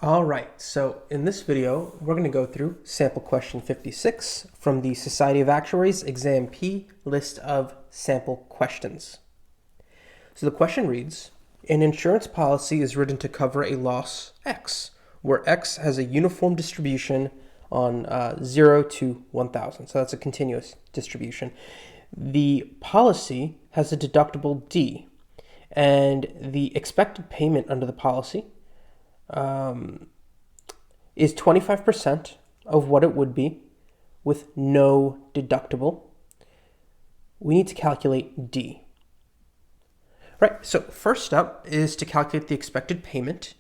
All right, so in this video, we're going to go through sample question 56 from the Society of Actuaries ExamP list of sample questions. So the question reads, an insurance policy is written to cover a loss X, where X has a uniform distribution on 0 to 1,000. So that's a continuous distribution. The policy has a deductible D, and the expected payment under the policy is 25% of what it would be with no deductible. We need to calculate D. Right, so first up is to calculate the expected payment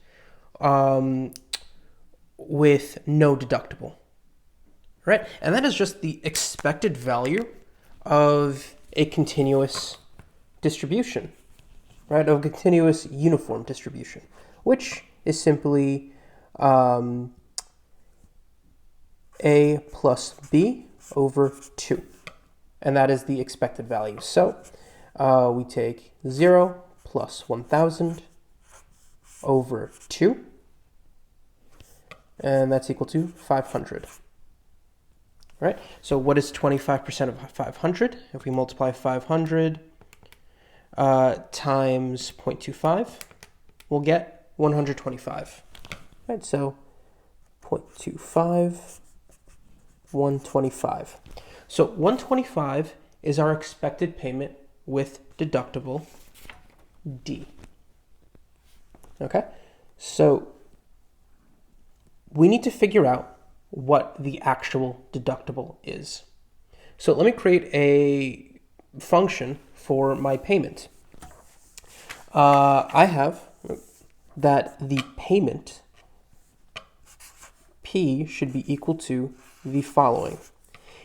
with no deductible. Right, and that is just the expected value of a continuous distribution, right, of a continuous uniform distribution, which is simply A plus B over 2. And that is the expected value. So we take 0 plus 1,000 over 2. And that's equal to 500. Right? So what is 25% of 500? If we multiply 500 times 0.25, we'll get 125. Right? So 0.25, 125. So 125 is our expected payment with deductible D. Okay? So we need to figure out what the actual deductible is. So let me create a function for my payment. I have that the payment P should be equal to the following.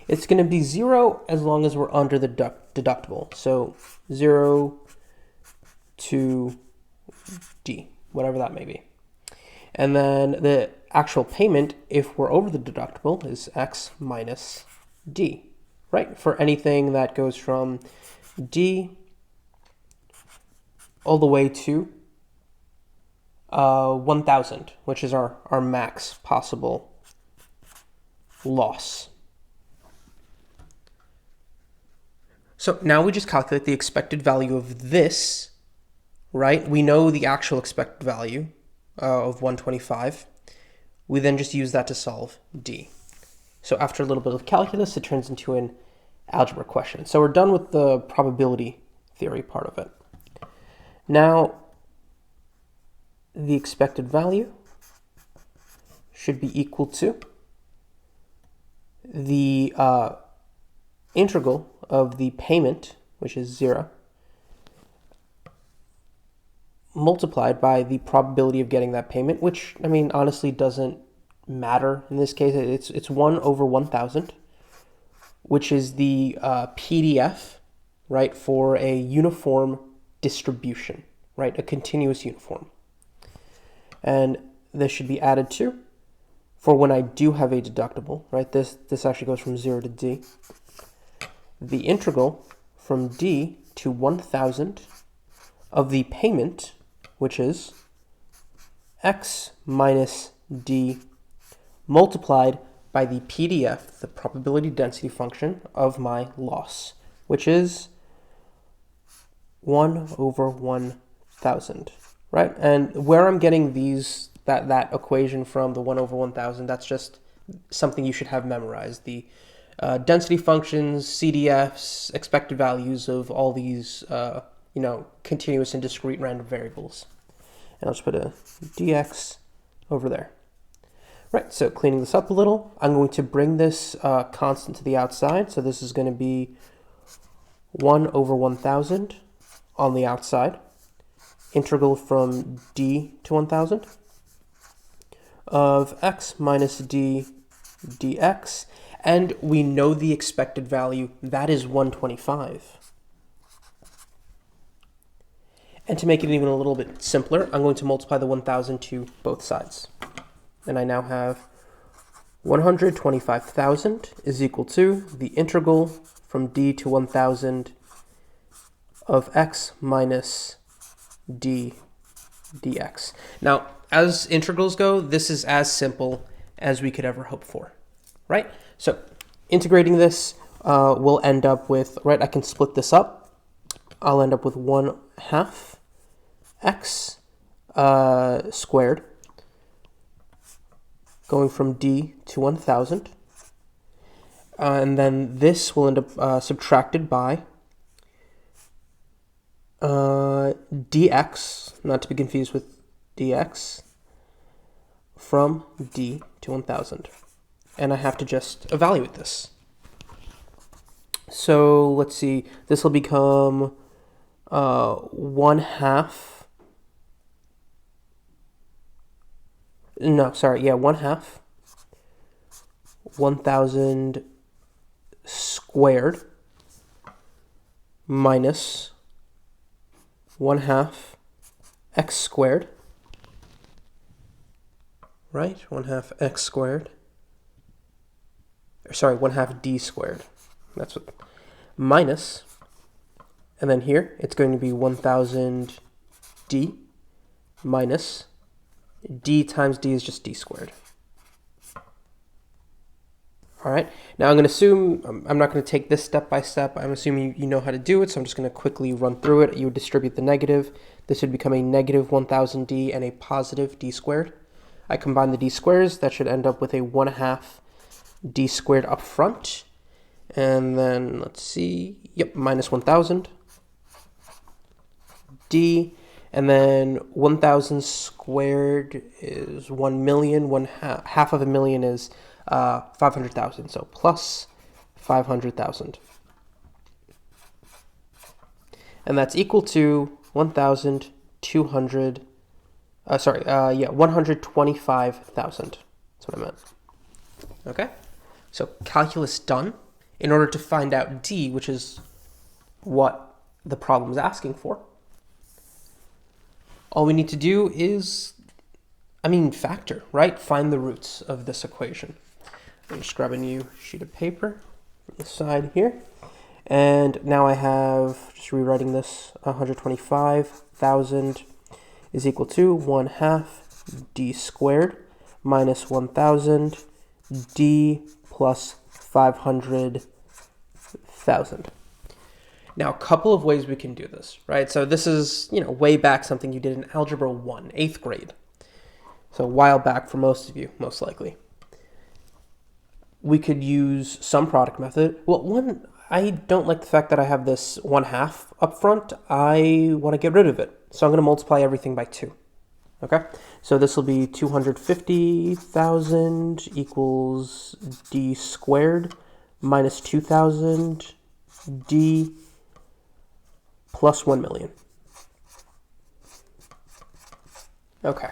It's going to be 0 as long as we're under the deductible. So 0 to D, whatever that may be. And then the actual payment, if we're over the deductible, is X minus D, right? For anything that goes from D all the way to 1,000, which is our max possible loss. So now we just calculate the expected value of this, right? We know the actual expected value of 125. We then just use that to solve D. So after a little bit of calculus, it turns into an algebra question. So we're done with the probability theory part of it. Now, the expected value should be equal to the integral of the payment, which is 0, multiplied by the probability of getting that payment, which, I mean, honestly doesn't matter in this case. It's 1 over 1,000, which is the PDF, right, for a uniform distribution, right, a continuous uniform. And this should be added to for when I do have a deductible, right? This actually goes from 0 to D. The integral from D to 1,000 of the payment, which is X minus D multiplied by the PDF, the probability density function of my loss, which is 1 over 1,000, right? And where I'm getting that equation from, the 1 over 1,000, that's just something you should have memorized. The density functions, CDFs, expected values of all these, continuous and discrete random variables. And I'll just put a dx over there. Right, so cleaning this up a little, I'm going to bring this constant to the outside. So this is going to be 1 over 1,000 on the outside. Integral from D to 1,000 of X minus D dx. And we know the expected value, that is 125. And to make it even a little bit simpler, I'm going to multiply the 1,000 to both sides. And I now have 125,000 is equal to the integral from D to 1,000 of X minus D dx. Now, as integrals go, this is as simple as we could ever hope for, right? So integrating this will end up with, right, I can split this up. I'll end up with 1/2 x squared going from d to 1,000. And then this will end up subtracted by dx, not to be confused with dx, from d to 1,000. And I have to just evaluate this. So let's see, this will become 1/2. No, sorry, yeah, 1/2 1,000 squared minus 1/2 x squared, right? 1/2 x squared. Sorry, 1/2 d squared. That's what, minus, and then here it's going to be 1,000 d minus d times d is just d squared. All right, now I'm going to assume, I'm not going to take this step by step. I'm assuming you know how to do it, so I'm just going to quickly run through it. You would distribute the negative. This would become a negative 1,000 d and a positive d squared. I combine the d squares. That should end up with a 1/2 d squared up front. And then, let's see, yep, minus 1,000 d. And then 1,000 squared is 1,000,000. Half of a million is 500,000, so plus 500,000. And that's equal to 1,200, 125,000. That's what I meant. Okay, so calculus done. In order to find out d, which is what the problem is asking for, all we need to do is, factor, right? Find the roots of this equation. I'm just grab a new sheet of paper from the side here. And now I have, just rewriting this, 125,000 is equal to 1/2 d squared minus 1,000 d plus 500,000. Now, a couple of ways we can do this, right? So this is, way back something you did in Algebra 1, 8th grade. So a while back for most of you, most likely. We could use sum product method. Well, I don't like the fact that I have this 1/2 up front. I want to get rid of it. So I'm going to multiply everything by 2. Okay? So this will be 250,000 equals d squared minus 2,000 d plus 1,000,000. Okay.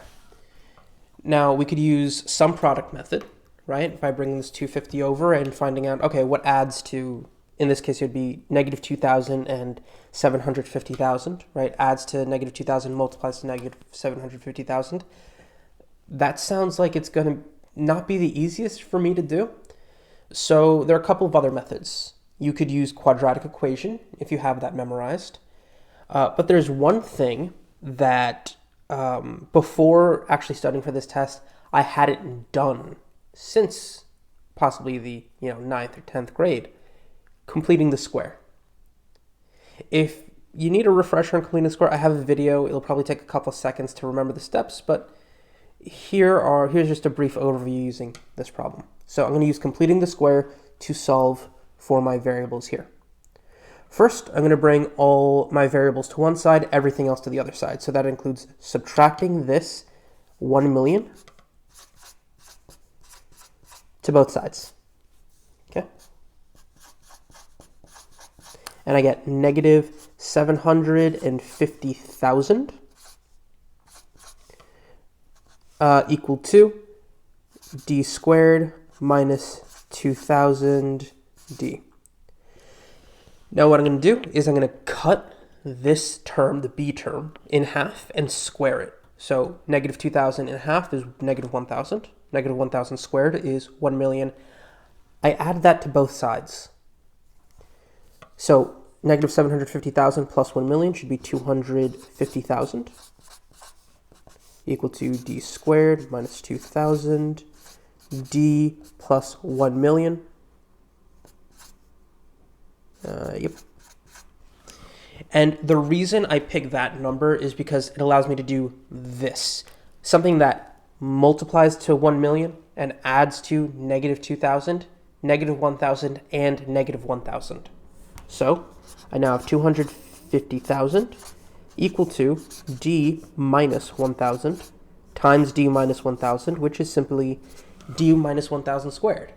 Now we could use sum product method, right? By bringing this 250 over and finding out, okay, what adds to, in this case, it would be negative 2,000 and 750,000, right? Adds to negative 2,000, multiplies to negative 750,000. That sounds like it's going to not be the easiest for me to do. So there are a couple of other methods. You could use quadratic equation if you have that memorized. But there's one thing that before actually studying for this test, I hadn't done since possibly the 9th or 10th grade, completing the square. If you need a refresher on completing the square, I have a video. It'll probably take a couple of seconds to remember the steps, but here's just a brief overview using this problem. So I'm going to use completing the square to solve for my variables here. First, I'm going to bring all my variables to one side, everything else to the other side. So that includes subtracting this 1,000,000 to both sides. Okay? And I get negative 750,000 equal to d squared minus 2,000 d. Now what I'm going to do is I'm going to cut this term, the b term, in half and square it. So negative 2,000 in half is negative 1,000. Negative 1,000 squared is 1,000,000. I add that to both sides. So negative 750,000 plus 1,000,000 should be 250,000. equal to d squared minus 2,000, d plus 1 million. Yep. And the reason I pick that number is because it allows me to do this. Something that multiplies to 1 million and adds to negative 2,000, negative 1,000, and negative 1,000. So I now have 250,000 equal to d minus 1,000 times d minus 1,000, which is simply d minus 1,000 squared.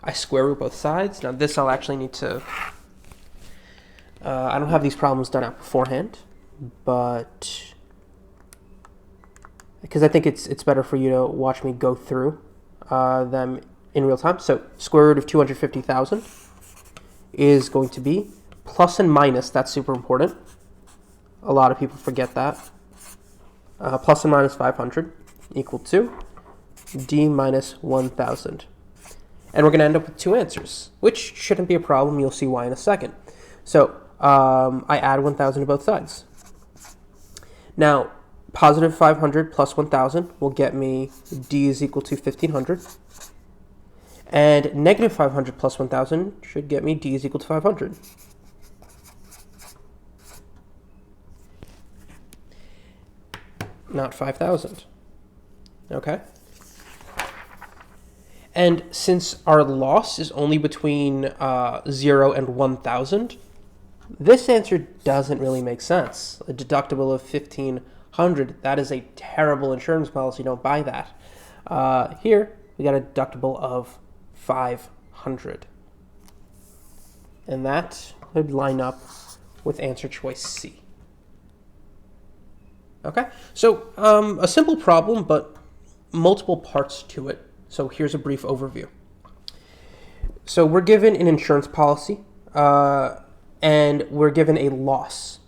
I square root both sides. Now this I'll actually need to, I don't have these problems done out beforehand, but because I think it's better for you to watch me go through them in real time. So square root of 250,000 is going to be plus and minus. That's super important. A lot of people forget that. Plus and minus 500 equal to d minus 1,000. And we're going to end up with two answers, which shouldn't be a problem. You'll see why in a second. So I add 1,000 to both sides. Now, positive 500 plus 1,000 will get me d is equal to 1,500. And negative 500 plus 1,000 should get me d is equal to 500. Not 5,000. Okay? And since our loss is only between 0 and 1,000, this answer doesn't really make sense. A deductible of 1,500, that is a terrible insurance policy. Don't buy that. Here, we got a deductible of 500. And that would line up with answer choice C. Okay, so a simple problem, but multiple parts to it. So here's a brief overview. So we're given an insurance policy, and we're given a loss.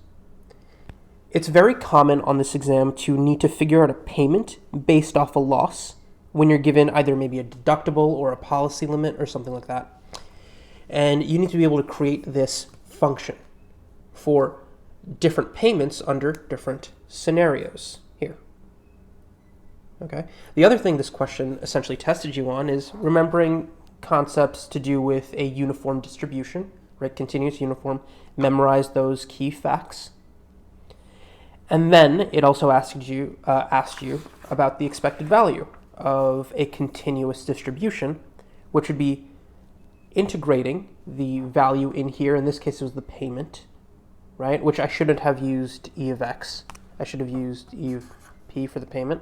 It's very common on this exam to need to figure out a payment based off a loss when you're given either maybe a deductible or a policy limit or something like that. And you need to be able to create this function for different payments under different scenarios here. Okay. The other thing this question essentially tested you on is remembering concepts to do with a uniform distribution, right? Continuous uniform. Memorize those key facts. And then it also asked you about the expected value of a continuous distribution, which would be integrating the value in here. In this case, it was the payment, right? Which I shouldn't have used E of X. I should have used E of P for the payment.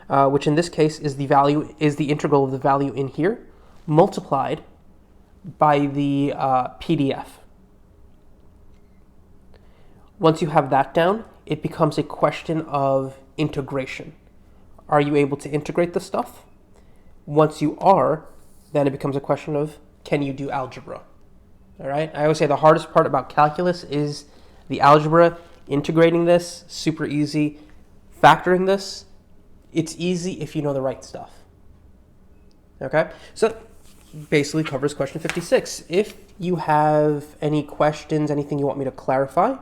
Which in this case is the integral of the value in here multiplied by the PDF. Once you have that down, it becomes a question of integration. Are you able to integrate the stuff? Once you are, then it becomes a question of, can you do algebra? All right. I always say the hardest part about calculus is the algebra. Integrating this, super easy. Factoring this, it's easy if you know the right stuff. Okay, so basically covers question 56. If you have any questions, anything you want me to clarify,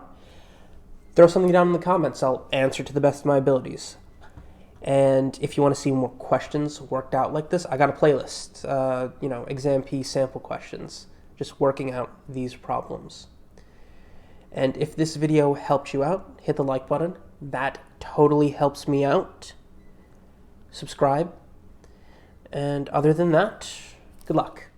throw something down in the comments. I'll answer to the best of my abilities. And if you want to see more questions worked out like this, I got a playlist, ExamP sample questions, just working out these problems. And if this video helped you out, hit the like button. That totally helps me out. Subscribe. And other than that, good luck.